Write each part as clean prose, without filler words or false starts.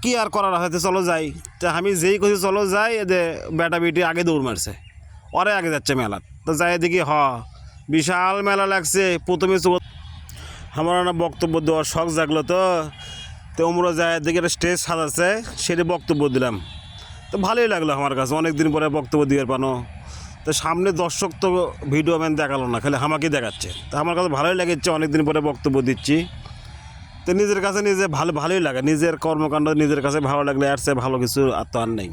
কি আর করার আছে, চলো যাই। তা আমি যেই কছি চলো যাই, এদের বেটা বেটি আগে দৌড় মারছে, ওরে আগে যাচ্ছে মেলা। তো যাই দেখি বিশাল মেলা লাগছে। প্রথমে আমার না বক্তব্য দেওয়ার শখ জাগলো, তো তোমরা যায় দেখি একটা স্টেজ সাজাচ্ছে, সেটা বক্তব্য দিলাম। তো ভালোই লাগলো আমার কাছে, অনেক দিন পরে বক্তব্য দিয়ে পানো। তো সামনে দর্শক তো ভিডিও ম্যান দেখালো না, খালি আমাকে দেখাচ্ছে। তো আমার কাছে ভালোই লেগেছে, অনেক দিন পরে বক্তব্য দিচ্ছি। তো নিজের কাছে ভালোই লাগে, নিজের কর্মকাণ্ড নিজের কাছে ভালো লাগলে আর সে ভালো কিছু আর তো আর নেই।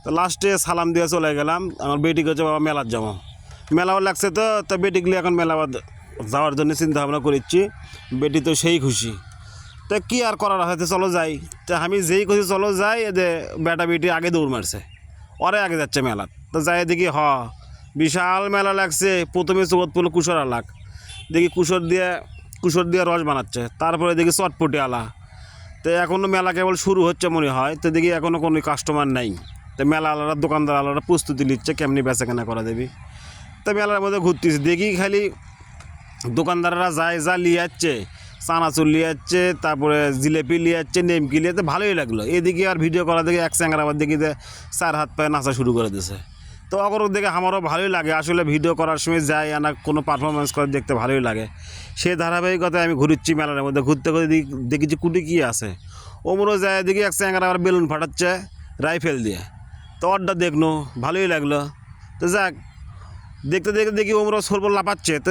তো লাস্টে সালাম দিয়ে চলে গেলাম। আমার বেটি হচ্ছে বাবা মেলার যাবো, মেলাও লাগছে। তো বেটিগুলি এখন মেলা যাওয়ার জন্য চিন্তা ভাবনা করেছি। বেটি তো সেই খুশি। তো কি আর করার আছে, চলো যাই। তো আমি যেই খুশি চলো যাই, এদের বেটা বেটি আগে দৌড় মারছে, ওরে আগে যাচ্ছে মেলা। তো যাই দেখি বিশাল মেলা লাগছে। প্রথমে চোখত পড়লো কুসর আলাক, দেখি কুসর দিয়ে রস বানাচ্ছে। তারপরে দেখি চটপটি আলা। তো এখনও মেলা কেবল শুরু হচ্ছে মনে হয়। তো দেখি এখনও কোনো কাস্টমার নাই। তো মেলা আলাদা দোকানদার আলাদা প্রস্তুতি নিচ্ছে কেমনি বেচা কেনা করা দেবি। তো মেলার মধ্যে ঘুরতেছি, দেখি খালি দোকানদাররা যা নিয়ে যাচ্ছে, চানাচুর নিয়ে যাচ্ছে, তারপরে জিলেপি নিয়ে যাচ্ছে, নেমকি নিয়ে। তো ভালোই লাগলো। এদিকে আর ভিডিও করা দেখে এক স্যাংরা আবার দেখি যে চার হাত পায়ে নাচা শুরু করে দিয়েছে। তো অগর দেখে আমারও ভালোই লাগে। আসলে ভিডিও করার সময় যাই না, কোনো পারফরমেন্স করে দেখতে ভালোই লাগে। সেই ধারাবাহিকতায় আমি ঘুরছি মেলার মধ্যে। ঘুরতে দেখেছি কুটি কী আছে। ওমরও যায় দেখি এক স্যাংরা আবার বেলুন ফাটাচ্ছে রাইফেল দিয়ে। তো ওরটা দেখলো, ভালোই লাগলো। তো যাক, দেখতে দেখতে দেখি ওমরা সরবর লাফাচ্ছে। তো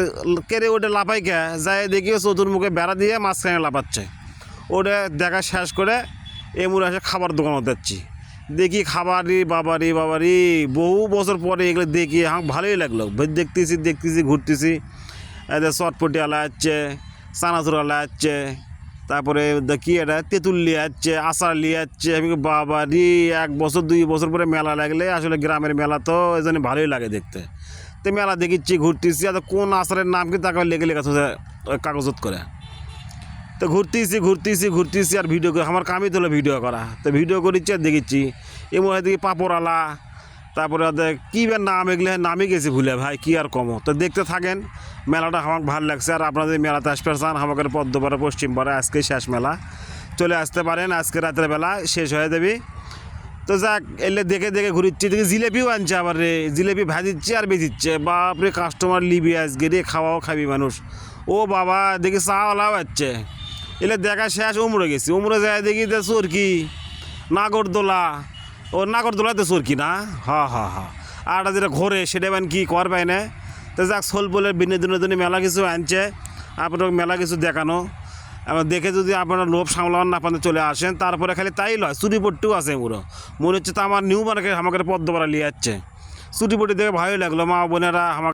কেড়ে ওটা লাফাই কে যায় দেখি চতুর্মুখে বেড়া দিয়ে মাঝখানে লাফাচ্ছে। ওটা দেখা শেষ করে এমুরে এসে খাবার দোকানে যাচ্ছি। দেখি খাবারই বাবারি বহু বছর পরে এগুলো দেখি ভালোই লাগলো। দেখতেছি ঘুরতেছি। এদের চটপটি আলা যাচ্ছে, চানাচুর আলা যাচ্ছে, তারপরে কি এটা তেঁতুল নিয়ে যাচ্ছে, আচার নিয়ে যাচ্ছে। আমি বাবারি 1 বছর 2 বছর পরে মেলা লাগলে আসলে গ্রামের মেলা তো এই জন্য ভালোই লাগে দেখতে। তো মেলা দেখিচ্ছি ঘুরতেছি। আর কোন আচারের নাম কি তাকে লেখা ওই কাগজত করে। তো ঘুরতেছি আর ভিডিও করে। আমার কামই তো ভিডিও করা। তো ভিডিও করিচ্ছি আর দেখিচ্ছি এমন হয় দেখি পাপড় আলা, তারপরে কী নাম এগুলো নামই গেছি ভুলে ভাই, কী আর কমো। তো দেখতে থাকেন, মেলাটা আমার ভালো লাগছে। আর আপনাদের মেলাতে আসতে চান আমাদের পদ্মপাড়া পশ্চিমপাড়া, আজকে শেষ মেলা, চলে আসতে পারেন। আজকে রাতের বেলা শেষ হয়ে যাবি। তো যাক, এলে দেখে ঘুরিচ্ছি। দেখি জিলেপিও আনছে আবার রে, জিলেপি ভাজিচ্ছে আর বেচিচ্ছে। বাপরে, কাস্টমার লিবি আজকে রে, খাবি মানুষ। ও বাবা, দেখি চাওয়ালাও আসছে। এলে দেখা শেষ, উমরে গেছি। উমরে যায় দেখি যে চরকি নাগরদোলা। ও নাগরদোলাতে চরকি না, আর যেটা ঘোরে সেটা মানে কি করবাই না। তো যাক, সোলপোলের বিনোদনের জন্য মেলা কিছু আনছে, আপনার মেলা কিছু দেখানো। এবার দেখে যদি আপনারা লোভ সামলান না পান চলে আসেন। তারপরে খালি তাই লয়, চুরিপট্টিও আছে পুরো। মনে হচ্ছে তো আমার নিউ মার্কেট আমাকে পদ্মপাড়া নিয়ে যাচ্ছে। চুরিপট্টি দেখে ভালোই লাগলো। মা বোনেরা আমাকে